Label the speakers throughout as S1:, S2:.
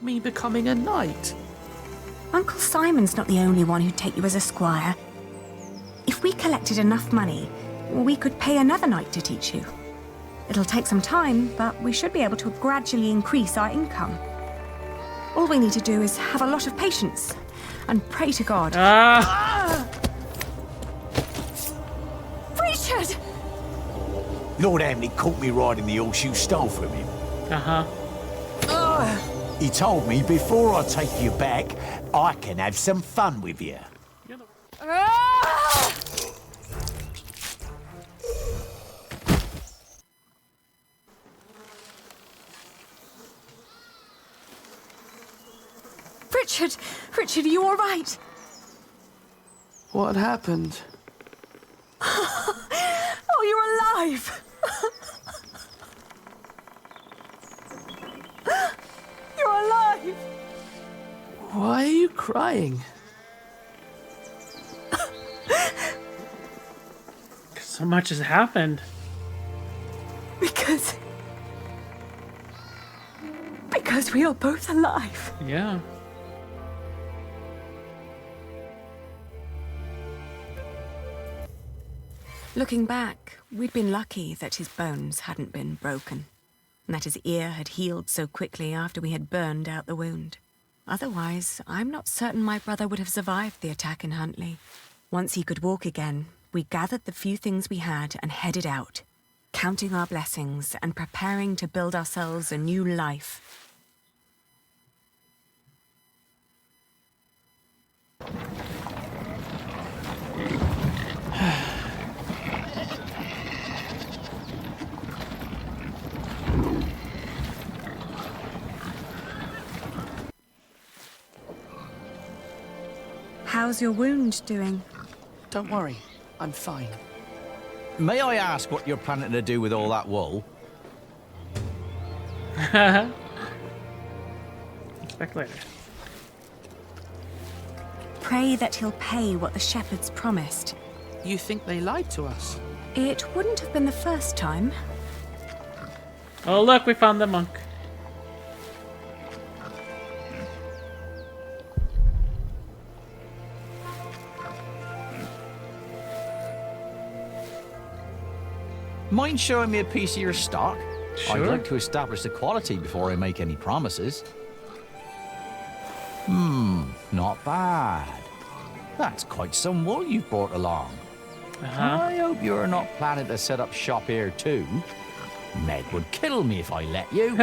S1: about me becoming a knight?
S2: Uncle Simon's not the only one who'd take you as a squire. If we collected enough money, we could pay another knight to teach you. It'll take some time, but we should be able to gradually increase our income. All we need to do is have a lot of patience and pray to God. Richard!
S3: Lord Hamley caught me riding the horse you stole from him. He told me before I take you back, I can have some fun with you.
S2: Richard, are you all right?
S1: What happened?
S2: Oh, you're alive! You're alive!
S1: Why are you crying?
S4: So much has happened.
S2: Because we are both alive.
S4: Yeah.
S2: Looking back, we'd been lucky that his bones hadn't been broken, and that his ear had healed so quickly after we had burned out the wound. Otherwise, I'm not certain my brother would have survived the attack in Huntley. Once he could walk again, we gathered the few things we had and headed out, counting our blessings and preparing to build ourselves a new life. How's your wound doing?
S1: Don't worry, I'm fine.
S3: May I ask what you're planning to do with all that wool?
S4: Back later.
S2: Pray that he'll pay what the shepherds promised.
S1: You think they lied to us?
S2: It wouldn't have been the first time.
S4: Oh, look, we found the monk.
S3: Mind showing me a piece of your stock?
S4: Sure.
S3: I'd like to establish the quality before I make any promises. Not bad. That's quite some wool you've brought along. I hope you're not planning to set up shop here too. Meg would kill me if I let you.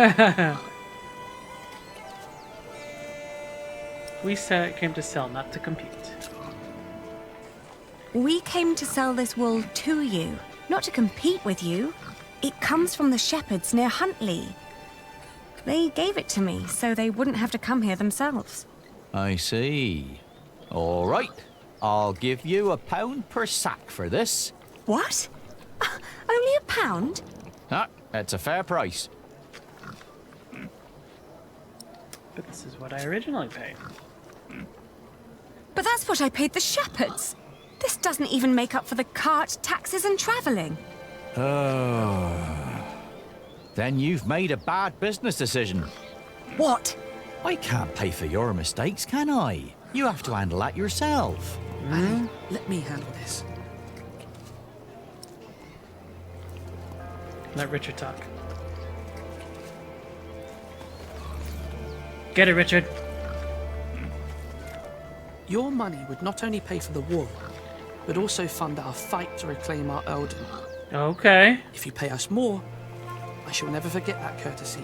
S4: We came to sell, not to compete.
S2: We came to sell this wool to you, not to compete with you. It comes from the shepherds near Huntley. They gave it to me so they wouldn't have to come here themselves.
S3: I see. All right. I'll give you £1 per sack for this.
S2: What? Only £1?
S3: Ah, that's a fair price.
S4: But this is what I originally paid.
S2: But that's what I paid the shepherds. This doesn't even make up for the cart, taxes and travelling.
S3: Then you've made a bad business decision.
S2: What?
S3: I can't pay for your mistakes, can I? You have to handle that yourself.
S1: Ali, let me handle this.
S4: Let Richard talk. Get it, Richard.
S1: Your money would not only pay for the wool, but also fund our fight to reclaim our earldom.
S4: Okay.
S1: If you pay us more, I shall never forget that courtesy.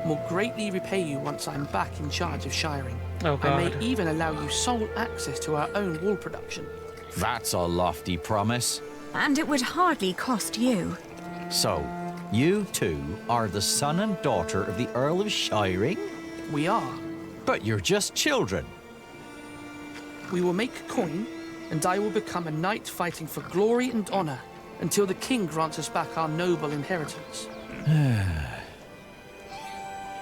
S1: And will greatly repay you once I'm back in charge of shiring.
S4: Oh, God.
S1: I may even allow you sole access to our own wool production.
S3: That's a lofty promise.
S2: And it would hardly cost you.
S3: So, you two are the son and daughter of the Earl of Shiring?
S1: We are.
S3: But you're just children.
S1: We will make coin, and I will become a knight fighting for glory and honor until the king grants us back our noble inheritance.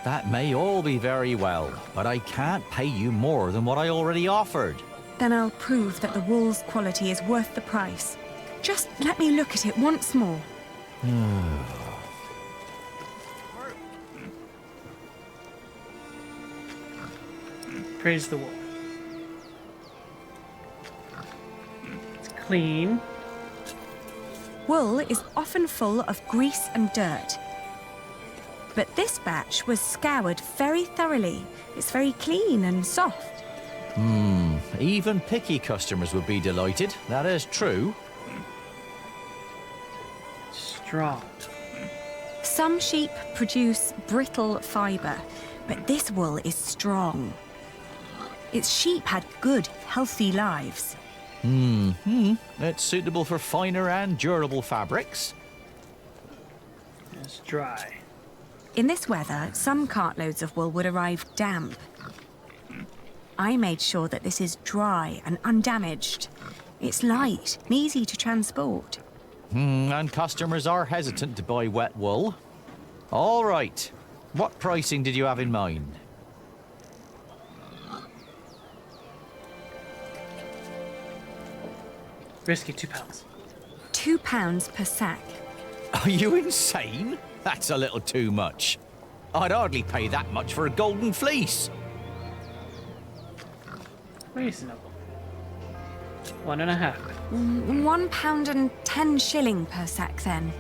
S3: That may all be very well, but I can't pay you more than what I already offered.
S2: Then I'll prove that the wool's quality is worth the price. Just let me look at it once more.
S4: Praise the wool. It's clean.
S2: Wool is often full of grease and dirt. But this batch was scoured very thoroughly. It's very clean and soft.
S3: Even picky customers would be delighted. That is true.
S4: Strong.
S2: Some sheep produce brittle fibre, but this wool is strong. Its sheep had good, healthy lives.
S3: It's suitable for finer and durable fabrics.
S4: It's dry.
S2: In this weather, some cartloads of wool would arrive damp. I made sure that this is dry and undamaged. It's light and easy to transport.
S3: And customers are hesitant to buy wet wool. All right. What pricing did you have in mind?
S4: Risky £2.
S2: £2 per sack.
S3: Are you insane? That's a little too much. I'd hardly pay that much for a golden fleece.
S4: Reasonable. 1.5.
S2: £1 and 10 shilling per sack, then.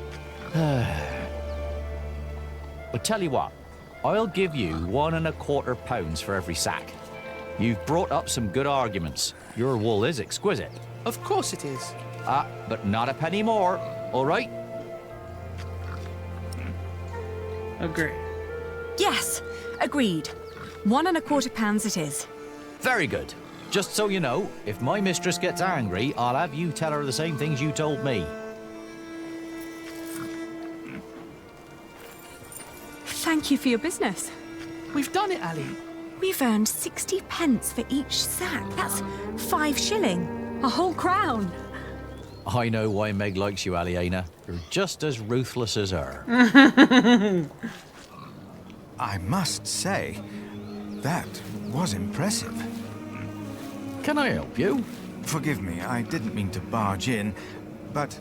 S3: But tell you what, I'll give you £1.25 for every sack. You've brought up some good arguments. Your wool is exquisite.
S1: Of course it is.
S3: But not a penny more, all right?
S4: Agree.
S2: Yes, agreed. £1.25 it is.
S3: Very good. Just so you know, if my mistress gets angry, I'll have you tell her the same things you told me.
S2: Thank you for your business.
S1: We've done it, Ali.
S2: We've earned 60 pence for each sack. That's 5 shilling. A whole crown.
S3: I know why Meg likes you, Aliena. You're just as ruthless as her.
S5: I must say, that was impressive.
S3: Can I help you?
S5: Forgive me, I didn't mean to barge in, but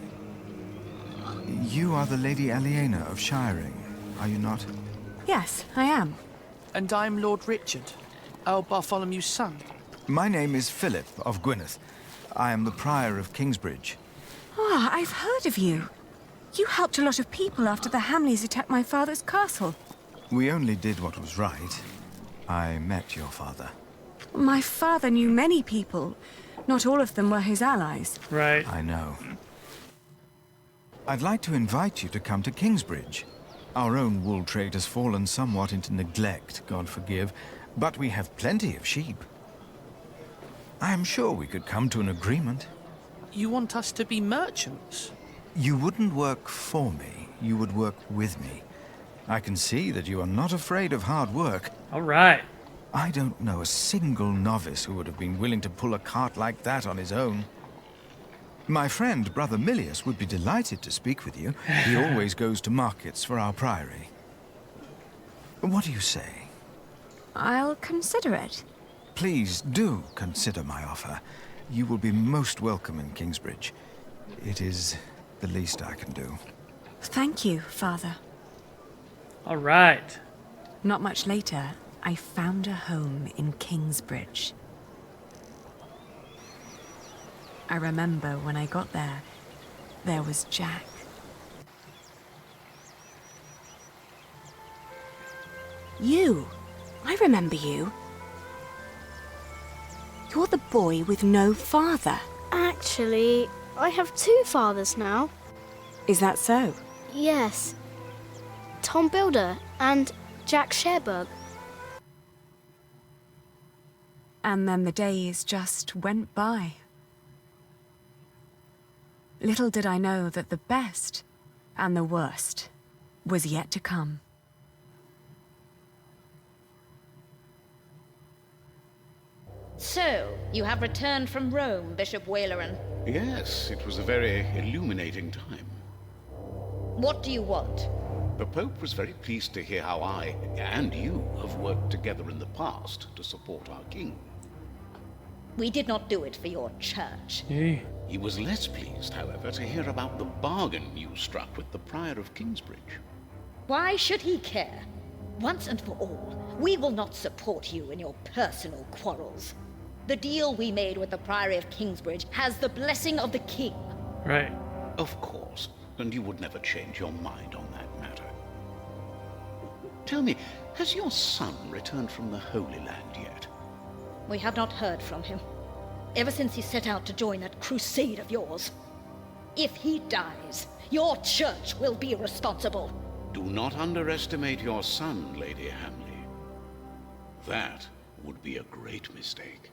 S5: you are the Lady Aliena of Shiring, are you not?
S2: Yes, I am.
S1: And I'm Lord Richard, Earl Bartholomew's son.
S5: My name is Philip of Gwynedd. I am the Prior of Kingsbridge.
S2: Ah, I've heard of you. You helped a lot of people after the Hamleys attacked my father's castle.
S5: We only did what was right. I met your father.
S2: My father knew many people. Not all of them were his allies.
S4: Right.
S5: I know. I'd like to invite you to come to Kingsbridge. Our own wool trade has fallen somewhat into neglect, God forgive, but we have plenty of sheep. I am sure we could come to an agreement.
S1: You want us to be merchants?
S5: You wouldn't work for me, you would work with me. I can see that you are not afraid of hard work.
S4: All right.
S5: I don't know a single novice who would have been willing to pull a cart like that on his own. My friend, Brother Milius, would be delighted to speak with you. He always goes to markets for our priory. What do you say?
S2: I'll consider it.
S5: Please do consider my offer. You will be most welcome in Kingsbridge. It is the least I can do.
S2: Thank you, Father.
S4: All right.
S2: Not much later, I found a home in Kingsbridge. I remember when I got there, there was Jack. You! I remember you. You're the boy with no father.
S6: Actually, I have 2 fathers now.
S2: Is that so?
S6: Yes. Tom Builder and Jack Sherberg.
S2: And then the days just went by. Little did I know that the best and the worst was yet to come.
S7: So, you have returned from Rome, Bishop Waleran.
S8: Yes, it was a very illuminating time.
S7: What do you want?
S8: The Pope was very pleased to hear how I, and you, have worked together in the past to support our king.
S7: We did not do it for your church.
S4: Hey.
S8: He was less pleased, however, to hear about the bargain you struck with the Prior of Kingsbridge.
S7: Why should he care? Once and for all, we will not support you in your personal quarrels. The deal we made with the Priory of Kingsbridge has the blessing of the king.
S4: Right.
S8: Of course, and you would never change your mind on that matter. Tell me, has your son returned from the Holy Land yet?
S7: We have not heard from him, ever since he set out to join that crusade of yours. If he dies, your church will be responsible.
S8: Do not underestimate your son, Lady Hamley. That would be a great mistake.